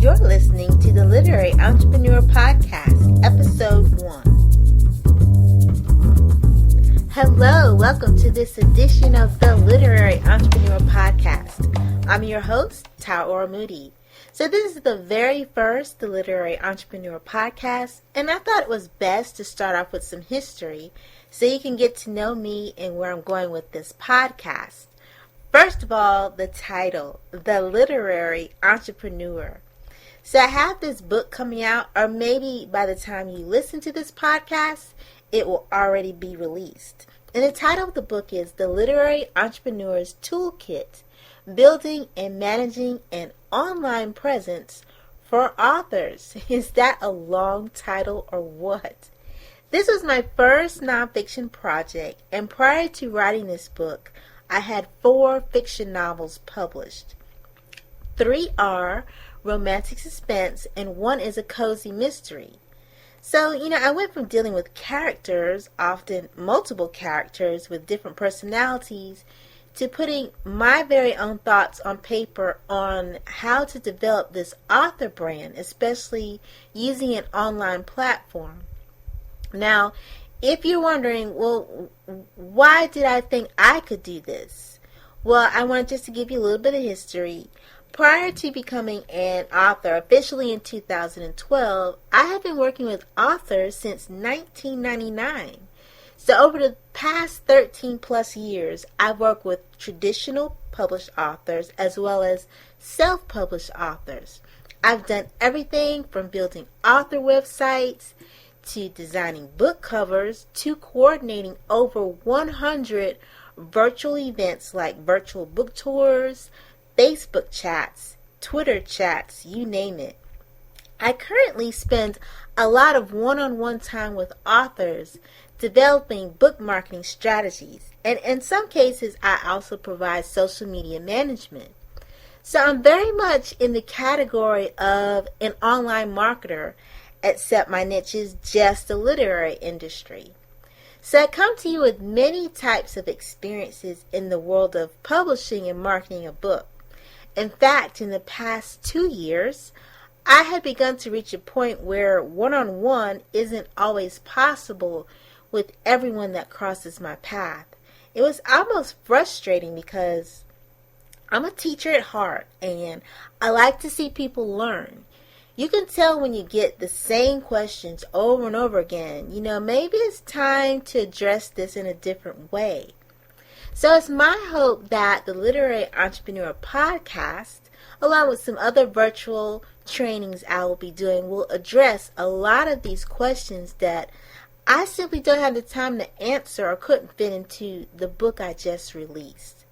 You're listening to the Literary Entrepreneur Podcast, Episode 1. Hello, welcome to this edition of the Literary Entrepreneur Podcast. I'm your host, Taora Moody. So this is the very first The Literary Entrepreneur Podcast, and I thought it was best to start off with some history so you can get to know me and where I'm going with this podcast. First of all, the title, The Literary Entrepreneur. So I have this book coming out, or maybe by the time you listen to this podcast, it will already be released. And the title of the book is The Literary Entrepreneur's Toolkit, Building and Managing an Online Presence for Authors. Is that a long title or what? This was my first nonfiction project, and prior to writing this book, I had 4 fiction novels published. 3 are romantic suspense, and 1 is a cozy mystery. So, I went from dealing with characters, often multiple characters with different personalities, to putting my very own thoughts on paper on how to develop this author brand, especially using an online platform. Now, if you're wondering, well, why did I think I could do this? Well, I wanted just to give you a little bit of history. Prior to becoming an author officially in 2012, I have been working with authors since 1999. So over the past 13 plus years, I've worked with traditional published authors as well as self-published authors. I've done everything from building author websites to designing book covers to coordinating over 100 virtual events like virtual book tours, Facebook chats, Twitter chats, you name it. I currently spend a lot of one-on-one time with authors developing book marketing strategies, and in some cases I also provide social media management. So I'm very much in the category of an online marketer, except my niche is just the literary industry. So I come to you with many types of experiences in the world of publishing and marketing a book. In fact, in the past 2 years, I had begun to reach a point where one-on-one isn't always possible with everyone that crosses my path. It was almost frustrating because I'm a teacher at heart and I like to see people learn. You can tell when you get the same questions over and over again, maybe it's time to address this in a different way. So it's my hope that the Literary Entrepreneur Podcast, along with some other virtual trainings I will be doing, will address a lot of these questions that I simply don't have the time to answer or couldn't fit into the book I just released.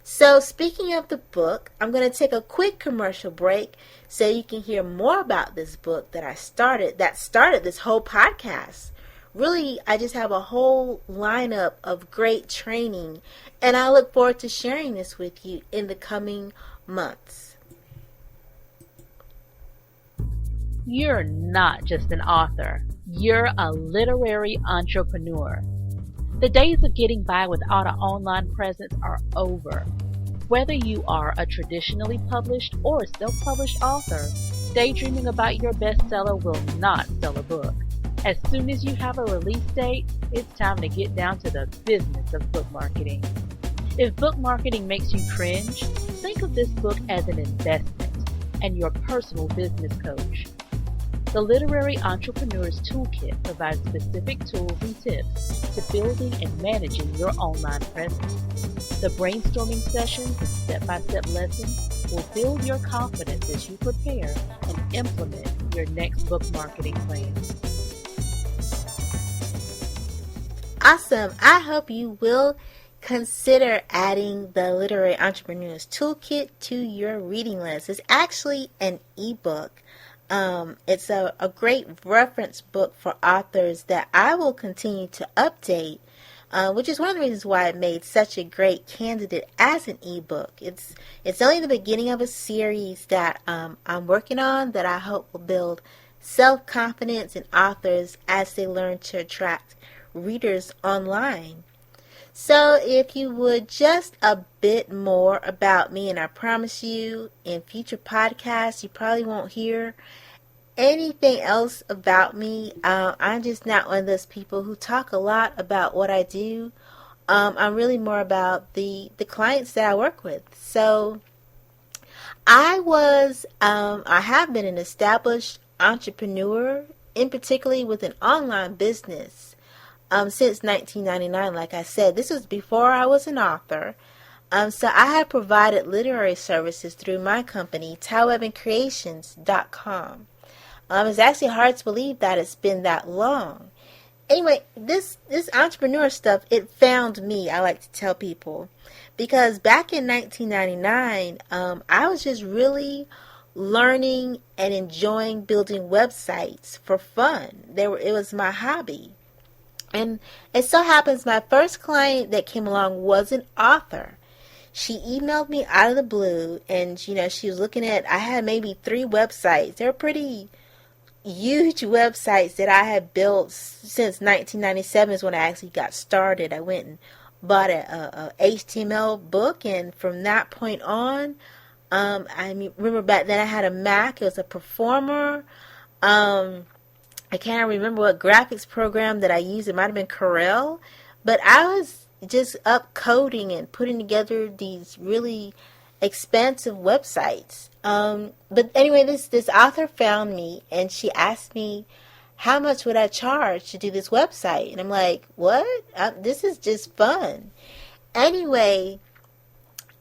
So speaking of the book, I'm going to take a quick commercial break so you can hear more about this book that started this whole podcast. Really, I just have a whole lineup of great training, and I look forward to sharing this with you in the coming months. You're not just an author. You're a literary entrepreneur. The days of getting by without an online presence are over. Whether you are a traditionally published or self-published author, daydreaming about your bestseller will not sell a book. As soon as you have a release date, it's time to get down to the business of book marketing. If book marketing makes you cringe, think of this book as an investment and your personal business coach. The Literary Entrepreneur's Toolkit provides specific tools and tips to building and managing your online presence. The brainstorming sessions and step-by-step lessons will build your confidence as you prepare and implement your next book marketing plan. Awesome. I hope you will consider adding the Literary Entrepreneur's Toolkit to your reading list. It's actually an ebook. It's a great reference book for authors that I will continue to update, which is one of the reasons why it made such a great candidate as an ebook. It's only the beginning of a series that I'm working on that I hope will build self-confidence in authors as they learn to attract readers online. So if you would just a bit more about me, and I promise you in future podcasts, you probably won't hear anything else about me. I'm just not one of those people who talk a lot about what I do. I'm really more about the clients that I work with. So I have been an established entrepreneur, in particularly with an online business, since 1999. Like I said, this was before I was an author. So I have provided literary services through my company, TileWebbingCreations.com. It's actually hard to believe that it's been that long. Anyway, this entrepreneur stuff, it found me, I like to tell people. Because back in 1999, I was just really learning and enjoying building websites for fun. It was my hobby. And it so happens my first client that came along was an author. She emailed me out of the blue, and she was looking at, I had maybe 3 websites. They were pretty huge websites that I had built since 1997 is when I actually got started. I went and bought a HTML book, and from that point on, I remember back then I had a Mac. It was a Performer. I can't remember what graphics program that I used. It might have been Corel, but I was just up coding and putting together these really expensive websites. But anyway, this author found me, and she asked me how much would I charge to do this website, and I'm like, what? This is just fun. Anyway,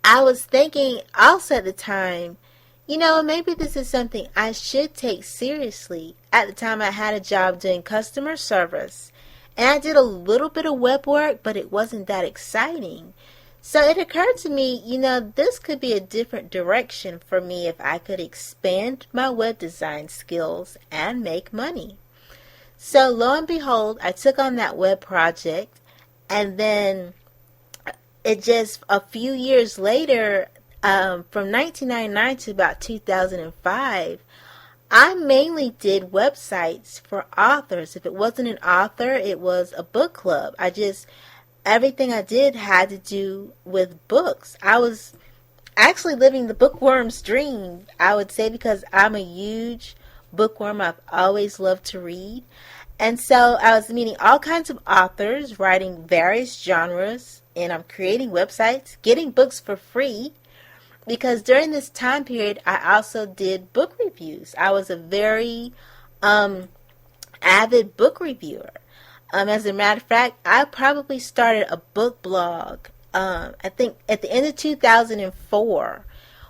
I was thinking also at the time, maybe this is something I should take seriously. At the time, I had a job doing customer service, and I did a little bit of web work, but it wasn't that exciting. So it occurred to me, this could be a different direction for me if I could expand my web design skills and make money. So lo and behold, I took on that web project, and then it just a few years later, from 1999 to about 2005, I mainly did websites for authors. If it wasn't an author, it was a book club. Everything I did had to do with books. I was actually living the bookworm's dream, I would say, because I'm a huge bookworm. I've always loved to read. And so I was meeting all kinds of authors, writing various genres, and I'm creating websites, getting books for free, because during this time period, I also did book reviews. I was a very avid book reviewer. As a matter of fact, I probably started a book blog, I think at the end of 2004,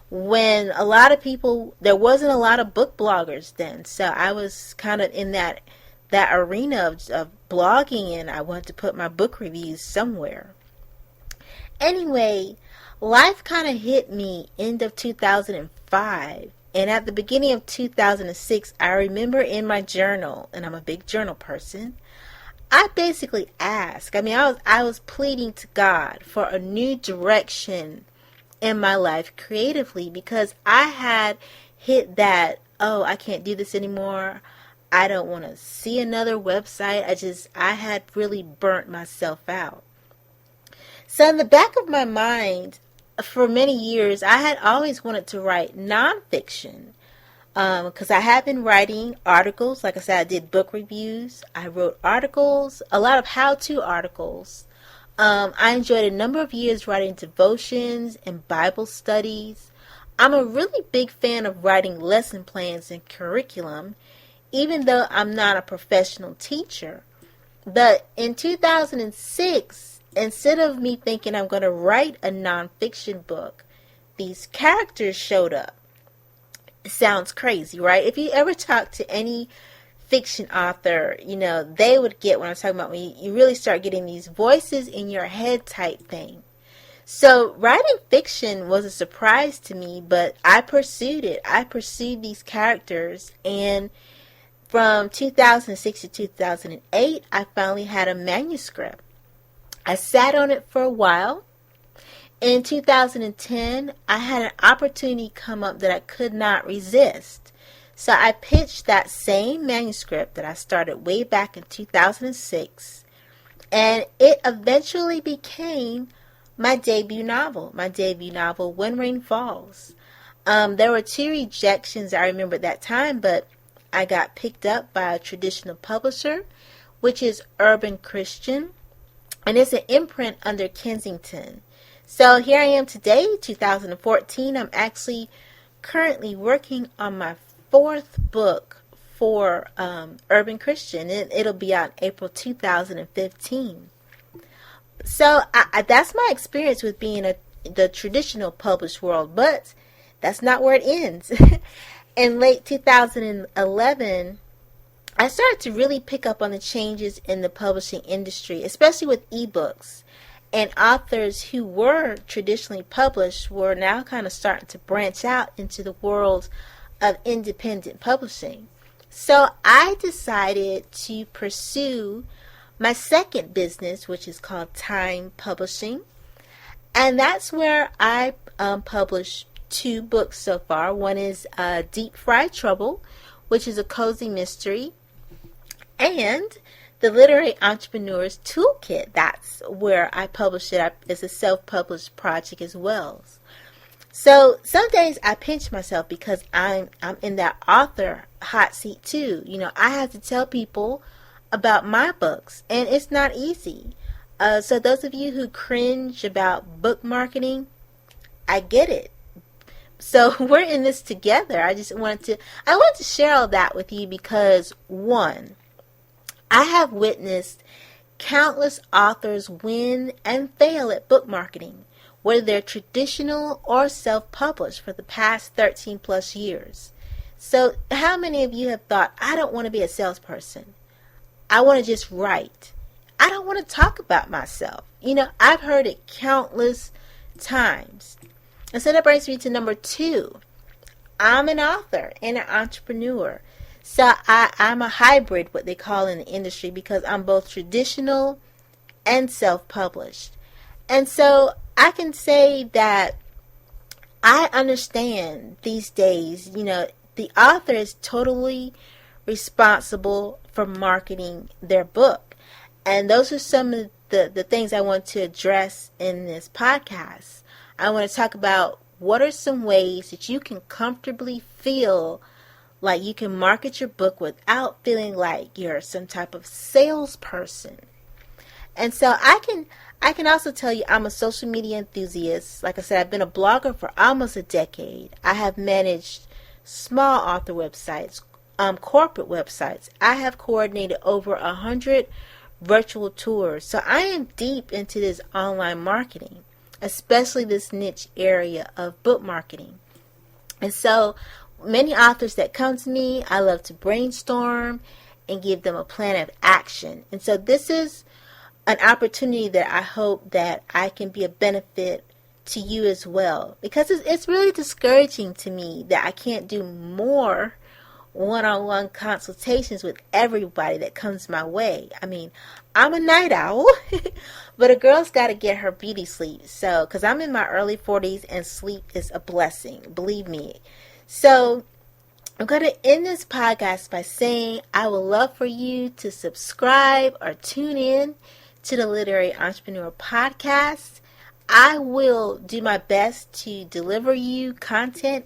when a lot of people, there wasn't a lot of book bloggers then. So I was kind of in that arena of blogging, and I wanted to put my book reviews somewhere. Anyway, life kind of hit me end of 2005. And at the beginning of 2006, I remember in my journal, and I'm a big journal person, I basically asked, I was pleading to God for a new direction in my life creatively, because I had hit that, I can't do this anymore. I don't want to see another website. I had really burnt myself out. So in the back of my mind, for many years, I had always wanted to write nonfiction. Because I have been writing articles. Like I said, I did book reviews. I wrote articles, a lot of how-to articles. I enjoyed a number of years writing devotions and Bible studies. I'm a really big fan of writing lesson plans and curriculum, even though I'm not a professional teacher. But in 2006, instead of me thinking I'm going to write a nonfiction book, these characters showed up. It sounds crazy, right? If you ever talk to any fiction author, they would get what I'm talking about when you really start getting these voices in your head type thing. So writing fiction was a surprise to me, but I pursued it. I pursued these characters, and from 2006 to 2008, I finally had a manuscript. I sat on it for a while. In 2010, I had an opportunity come up that I could not resist. So I pitched that same manuscript that I started way back in 2006. And it eventually became my debut novel, When Rain Falls. There were 2 rejections I remember at that time, but I got picked up by a traditional publisher, which is Urban Christian, and it's an imprint under Kensington. So here I am today, 2014. I'm actually currently working on my 4th book for Urban Christian, and it'll be out April 2015. So that's my experience with being the traditional published world, but that's not where it ends. In late 2011, I started to really pick up on the changes in the publishing industry, especially with ebooks. And authors who were traditionally published were now kind of starting to branch out into the world of independent publishing. So I decided to pursue my second business, which is called Time Publishing. And that's where I published 2 books so far. One is Deep Fried Trouble, which is a cozy mystery, and The Literary Entrepreneur's Toolkit. That's where I publish it. It's a self-published project as well. So some days I pinch myself because I'm in that author hot seat too. I have to tell people about my books, and it's not easy. So those of you who cringe about book marketing, I get it. So we're in this together. I wanted to share all that with you because, one, I have witnessed countless authors win and fail at book marketing, whether they're traditional or self-published, for the past 13 plus years. So how many of you have thought, I don't want to be a salesperson. I want to just write. I don't want to talk about myself. I've heard it countless times. And so that brings me to number 2. I'm an author and an entrepreneur. So I'm a hybrid, what they call in the industry, because I'm both traditional and self-published. And so I can say that I understand these days, the author is totally responsible for marketing their book. And those are some of the things I want to address in this podcast. I want to talk about what are some ways that you can comfortably feel like you can market your book without feeling like you're some type of salesperson. And so I can also tell you I'm a social media enthusiast. Like I said, I've been a blogger for almost a decade. I have managed small author websites, corporate websites. I have coordinated over 100 virtual tours. So I am deep into this online marketing, especially this niche area of book marketing. And so many authors that come to me, I love to brainstorm and give them a plan of action. And so this is an opportunity that I hope that I can be a benefit to you as well. Because it's really discouraging to me that I can't do more one-on-one consultations with everybody that comes my way. I mean, I'm a night owl, but a girl's got to get her beauty sleep. So, because I'm in my early 40s and sleep is a blessing, believe me. So, I'm going to end this podcast by saying I would love for you to subscribe or tune in to the Literary Entrepreneur Podcast. I will do my best to deliver you content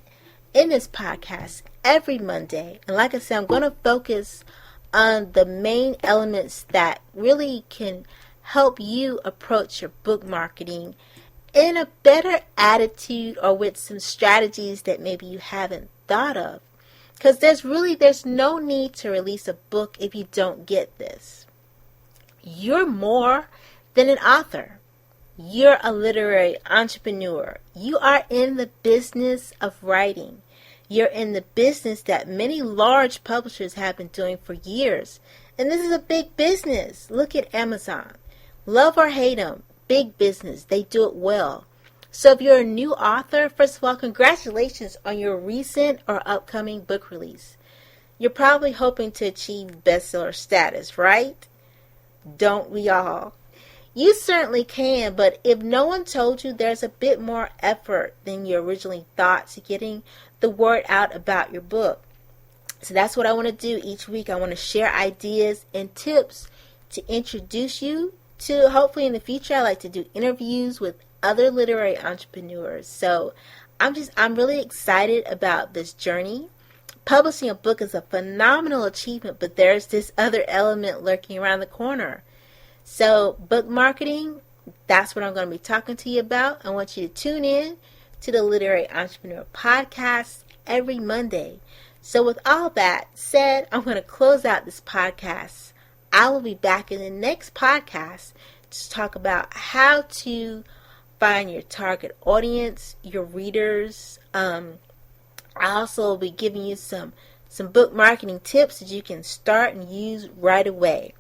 in this podcast every Monday. And like I said, I'm going to focus on the main elements that really can help you approach your book marketing in a better attitude or with some strategies that maybe you haven't thought of. Because there's no need to release a book if you don't get this. You're more than an author. You're a literary entrepreneur. You are in the business of writing. You're in the business that many large publishers have been doing for years. And this is a big business. Look at Amazon. Love or hate them, big business. They do it well. So if you're a new author, first of all, congratulations on your recent or upcoming book release. You're probably hoping to achieve bestseller status, right? Don't we all? You certainly can, but if no one told you, there's a bit more effort than you originally thought to getting the word out about your book. So that's what I want to do each week. I want to share ideas and tips to introduce you to hopefully in the future, I like to do interviews with other literary entrepreneurs. So I'm really excited about this journey. Publishing a book is a phenomenal achievement, but there's this other element lurking around the corner. So book marketing, that's what I'm going to be talking to you about. I want you to tune in to the Literary Entrepreneur Podcast every Monday. So with all that said, I'm going to close out this podcast. I will be back in the next podcast to talk about how to find your target audience, your readers. I also will be giving you some book marketing tips that you can start and use right away.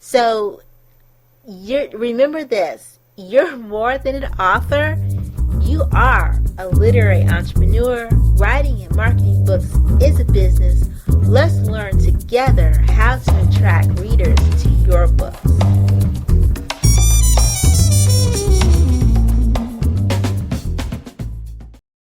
So remember this, you're more than an author. You are a literary entrepreneur. Writing and marketing books is a business. Let's learn together how to attract readers to your books.